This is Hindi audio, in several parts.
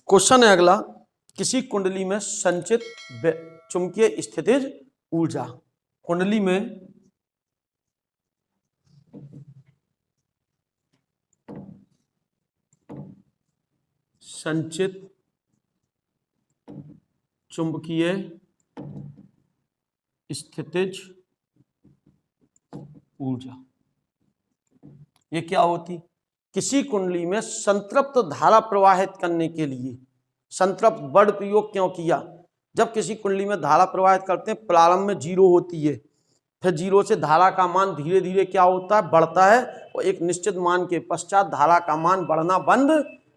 क्वेश्चन है अगला, किसी कुंडली में संचित चुंबकीय स्थितिज ऊर्जा। कुंडली में संचित चुंबकीय स्थितिज ऊर्जा ये क्या होती? किसी कुंडली में संतृप्त धारा प्रवाहित करने के लिए, संतृप्त वर्ड प्रयोग क्यों किया? जब किसी कुंडली में धारा प्रवाहित करते हैं, प्रारंभ में जीरो होती है, फिर जीरो से धारा का मान धीरे धीरे क्या होता है, बढ़ता है, और एक निश्चित मान के पश्चात धारा का मान बढ़ना बंद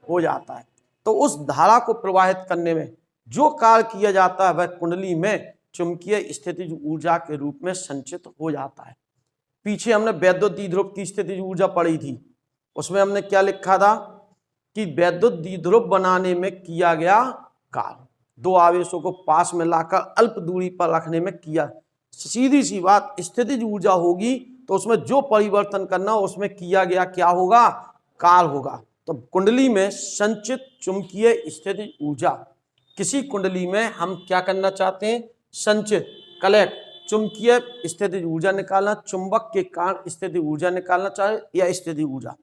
हो जाता है। तो उस धारा को प्रवाहित करने में जो कार्य किया जाता है वह कुंडली में चुंबकीय स्थितिज ऊर्जा के रूप में संचित हो जाता है। पीछे हमने वैद्युत द्विध्रुव की स्थितिज ऊर्जा पढ़ी थी, उसमें हमने क्या लिखा था कि वैद्युत द्विध्रुव बनाने में किया गया कार्य, दो आवेशों को पास में लाकर अल्प दूरी पर रखने में किया। सीधी सी बात, स्थितिज ऊर्जा होगी तो उसमें जो परिवर्तन करना हो उसमें किया गया क्या होगा, कार्य होगा। तो कुंडली में संचित चुंबकीय स्थितिज ऊर्जा, किसी कुंडली में हम क्या करना चाहते हैं, संचित कलेक्ट चुंबकीय स्थितिज ऊर्जा निकालना, चुंबक के कारण स्थितिज ऊर्जा निकालना चाहे या स्थितिज ऊर्जा।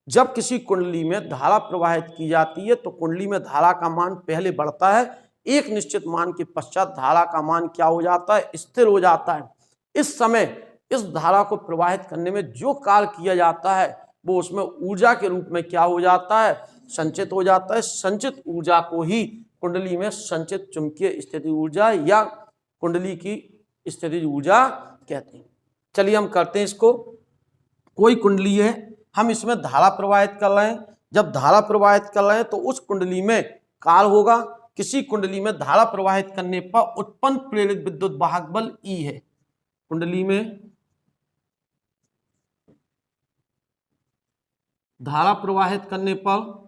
जब किसी कुंडली में धारा प्रवाहित की जाती है तो कुंडली में धारा का मान पहले बढ़ता है, एक निश्चित मान के पश्चात धारा का मान क्या हो जाता है, स्थिर हो जाता है। इस समय इस धारा को प्रवाहित करने में जो कार्य किया जाता है वो उसमें ऊर्जा के रूप में क्या हो जाता है, संचित हो जाता है। संचित ऊर्जा को ही कुंडली में संचित चुंबकीय स्थितिज ऊर्जा या कुंडली की स्थितिज ऊर्जा कहते हैं। चलिए हम करते हैं इसको। कोई कुंडली है, हम इसमें धारा प्रवाहित कर रहे हैं, जब धारा प्रवाहित कर रहे हैं तो उस कुंडली में कार्य होगा। किसी कुंडली में धारा प्रवाहित करने पर उत्पन्न प्रेरित विद्युत वाहक बल E है। कुंडली में धारा प्रवाहित करने पर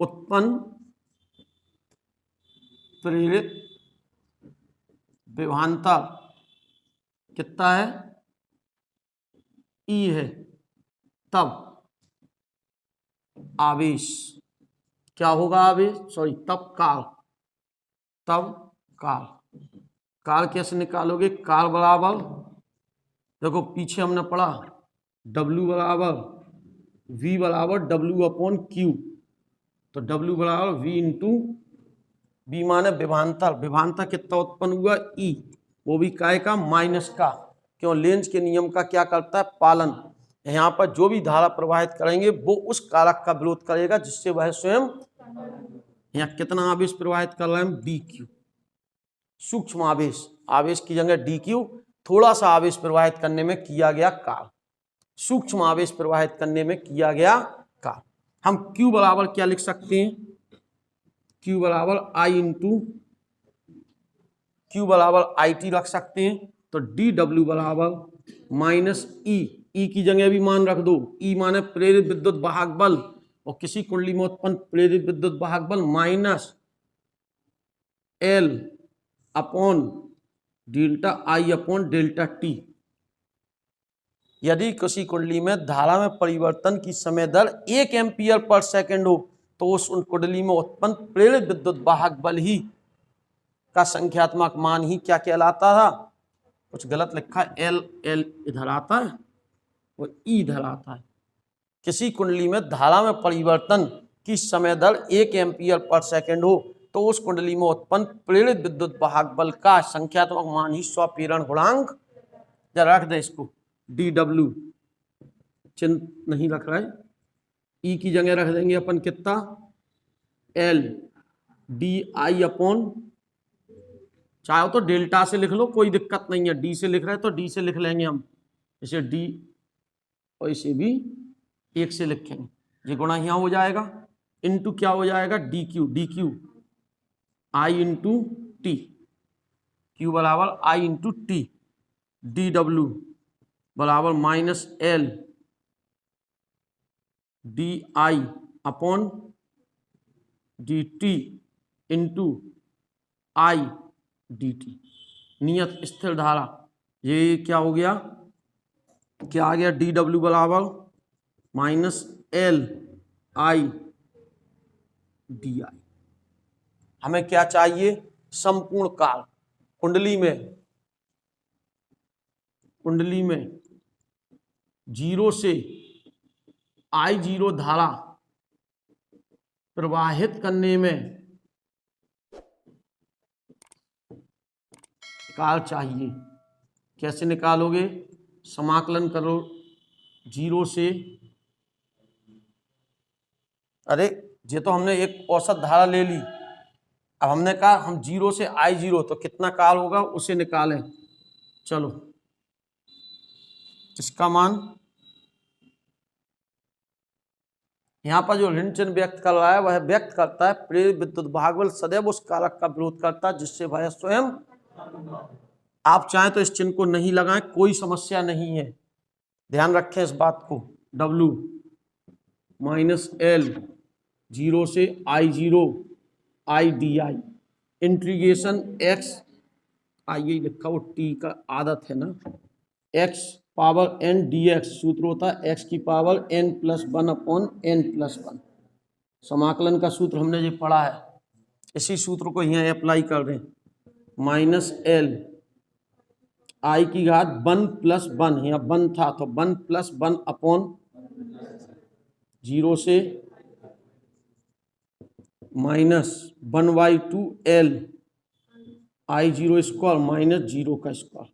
उत्पन्न प्रेरित विभवांतर कितना है, E है। तब आवेश क्या होगा, आवेश तब काल कैसे निकालोगे, काल बराबर, देखो पीछे हमने पढ़ा W बराबर V बराबर W अपॉन Q, तो W बराबर V इंटू बी माने विभवांतर, विभवांतर कितना उत्पन्न हुआ, E, वो भी काय का, माइनस का। क्यों, लेंज के नियम का क्या करता है, पालन। यहाँ पर जो भी धारा प्रवाहित करेंगे वो उस कारक का विरोध करेगा जिससे वह स्वयं, यहाँ कितना आवेश प्रवाहित कर रहे हैं, DQ, सूक्ष्म आवेश, आवेश की जगह DQ, थोड़ा सा आवेश प्रवाहित करने में किया गया कार्य, सूक्ष्म आवेश प्रवाहित करने में किया गया कार्य। हम Q बराबर क्या लिख सकते हैं, Q बराबर I इंटू Q बराबर IT रख सकते हैं। तो DW बराबर माइनस E की जगह भी मान रख दो, E माने प्रेरित विद्युत वाहक बल, और किसी कुंडली में उत्पन्न प्रेरित विद्युत वाहक बल minus L upon delta I upon delta T। यदि किसी कुंडली में धारा में परिवर्तन की समय दर 1 एम्पीयर पर सेकंड हो तो उस कुंडली में उत्पन्न प्रेरित विद्युत वाहक बल ही का संख्यात्मक मान ही क्या कहलाता था, कुछ गलत लिखा, L इधर आता है और E इधर आता है। किसी कुंडली में धारा में परिवर्तन की समय दर 1 एम्पीयर पर सेकंड हो तो उस कुंडली में उत्पन्न प्रेरित विद्युत वाहक बल का संख्यात्मक मान ही स्वप्रेरण गुणांक, जरा रख दे इसको, DW चिन्ह नहीं रख रहा है, E की जगह रख देंगे अपन कितना, L DI अपॉन, चाहे तो डेल्टा से लिख लो कोई दिक्कत नहीं है, D से लिख रहे हैं तो D से लिख लेंगे हम, इसे D और इसे भी 1 से लिखेंगे, ये गुणा यहाँ हो जाएगा, इंटू क्या हो जाएगा, DQ I into T, Q बराबर I इंटू T, DW बराबर minus L DI upon DT into I dt। नियत स्थिर धारा, ये क्या हो गया, क्या आ गया, dw बराबर minus L I D I. हमें क्या चाहिए, संपूर्ण काल, कुंडली में 0 से I0 धारा प्रवाहित करने में काल चाहिए। कैसे निकालोगे, समाकलन करो 0 से, अरे ये तो हमने एक औसत धारा ले ली, अब हमने कहा हम 0 से I0 तो कितना काल होगा उसे निकालें। चलो इसका मान, यहाँ पर जो ऋण चिन्ह व्यक्त कर रहा है वह व्यक्त करता है प्रेरित विद्युत भागबल सदैव उस कारक का विरोध करता है जिससे वह स्वयं, आप चाहें तो इस चिन्ह को नहीं लगाएं, कोई समस्या नहीं है, ध्यान रखें इस बात को। W माइनस एल 0 से I0 I D I integration x, आइए लिखा वो t का आदत है ना, x पावर n dx, सूत्र होता है x की पावर n+1 अपॉन n+1। समाकलन का सूत्र हमने ये पढ़ा है, इसी सूत्र को यहाँ अप्लाई कर दें, माइनस एल आई की घात 1+1, यहाँ 1 था तो 1+1 अपॉन 0 से -1/2 एल I0 स्क्वायर माइनस 0 का square,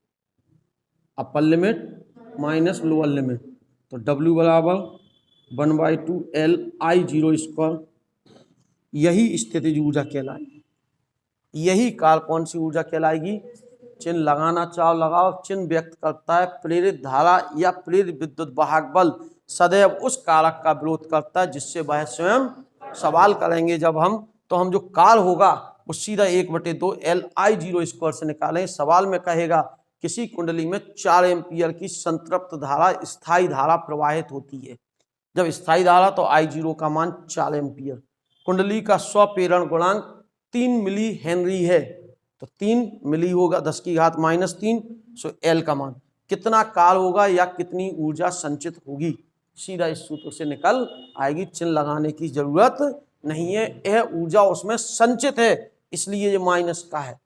upper limit minus lower limit, तो W बराबर 1/2 एल I0 स्क्वायर। यही स्थितिज ऊर्जा कहलाएगी, यही काल कौन सी ऊर्जा कहलाएगी, चिन्ह लगाना चाहो लगाओ, चिन्ह व्यक्त करता है प्रेरित धारा या प्रेरित विद्युत वाहक बल सदैव उस कारक का विरोध करता है जिससे वह स्वयं, सवाल करेंगे जब हम, तो हम जो काल होगा वो सीधा 1/2 एल I0 स्क्वायर से निकालें। सवाल में कहेगा किसी कुंडली में 4 एम्पियर की संतृप्त धारा स्थायी धारा प्रवाहित होती है, जब स्थायी धारा तो I0 का मान 4 एम्पियर, कुंडली का स्वप्रेरण गुणांक 3 मिली हेनरी है, तो 3 मिली होगा 10⁻³ सो एल का मान कितना काल होगा या कितनी ऊर्जा संचित होगी, सीधा इस सूत्र से निकल आएगी, चिन्ह लगाने की जरूरत नहीं है, यह ऊर्जा उसमें संचित है इसलिए ये माइनस का है।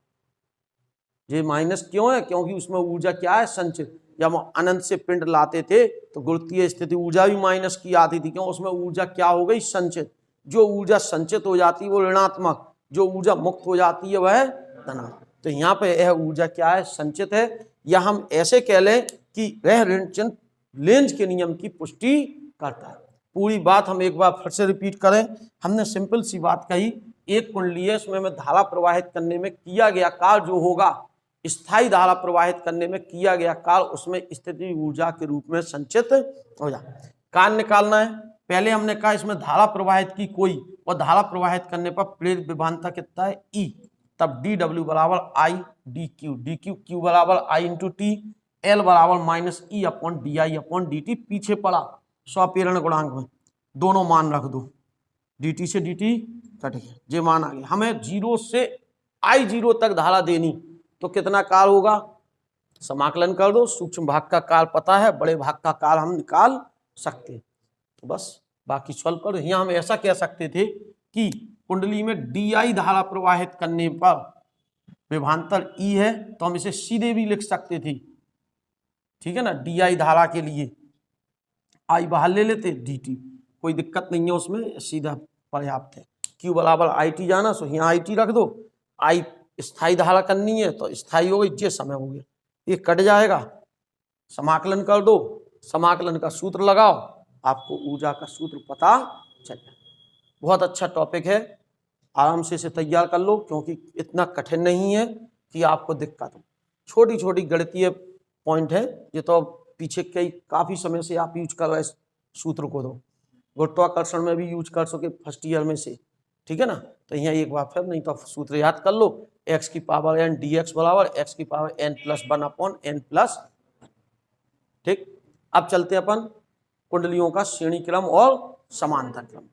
ये माइनस क्यों है, क्योंकि उसमें ऊर्जा क्या है, संचित। जब हम अनंत से पिंड लाते थे तो गुरुत्वीय स्थिति ऊर्जा भी माइनस की आती थी, क्यों, उसमें ऊर्जा क्या हो गई, संचित। जो ऊर्जा संचित हो जाती है वो ऋणात्मक, जो ऊर्जा मुक्त हो जाती है वह धनात्मक। तो यहाँ पे यह ऊर्जा क्या है, संचित है, या हम ऐसे कह लें कि वह ऋण चिन्ह लेंज के नियम की पुष्टि करता है। पूरी बात हम एक बार फिर से रिपीट करें, हमने सिंपल सी बात कही, एक कुंडली है, उसमें धारा प्रवाहित करने में किया गया काल जो होगा, स्थायी धारा प्रवाहित करने में किया गया काल उसमें स्थिति ऊर्जा के रूप में संचित हो जाए। काल निकालना है, पहले हमने कहा इसमें धारा प्रवाहित की कोई, और धारा प्रवाहित करने पर प्रेरित विभवांतर कितना है, E, तब dW बराबर I dQ, dQ Q बराबर I × T, L बराबर -E/dI/dt, पीछे पड़ा स्वप्रेरण गुणांक में दोनों मान रख दो, dt से dt कट गया, ये मान आ गया। हमें 0 से I0 तक धारा देनी, तो कितना काल होगा, समाकलन कर दो, सूक्ष्म भाग का काल पता है, बड़े भाग का काल हम निकाल सकते, तो बस बाकी सॉल्व करो। यहाँ हम ऐसा कह सकते थे कि कुंडली में DI धारा प्रवाहित करने पर विभवांतर E है, तो हम इसे सीधे भी लिख सकते थे, ठीक है ना, DI धारा के लिए I बाहर ले लेते, dt, कोई दिक्कत नहीं है उसमें, सीधा पर्याप्त है। Q बराबर IT जाना, सो यहाँ IT रख दो, I स्थायी धारा करनी है तो स्थायी हो गई, ये समय हो गया, ये कट जाएगा, समाकलन कर दो, समाकलन का सूत्र लगाओ, आपको ऊर्जा का सूत्र पता चल जाए। बहुत अच्छा टॉपिक है, आराम से इसे तैयार कर लो, क्योंकि इतना कठिन नहीं है कि आपको दिक्कत हो। छोटी छोटी गणितीय पॉइंट है, ये तो पीछे काफ़ी समय से आप यूज कर रहे इस सूत्र को, तो गुरुत्वाकर्षण में भी यूज कर सके फर्स्ट ईयर में से, ठीक है ना। तो यहाँ एक बार फिर, नहीं तो सूत्र याद कर लो, x की पावर n dx बराबर x की पावर n+1/n+, ठीक। अब चलते अपन कुंडलियों का श्रेणी क्रम और समांतर क्रम।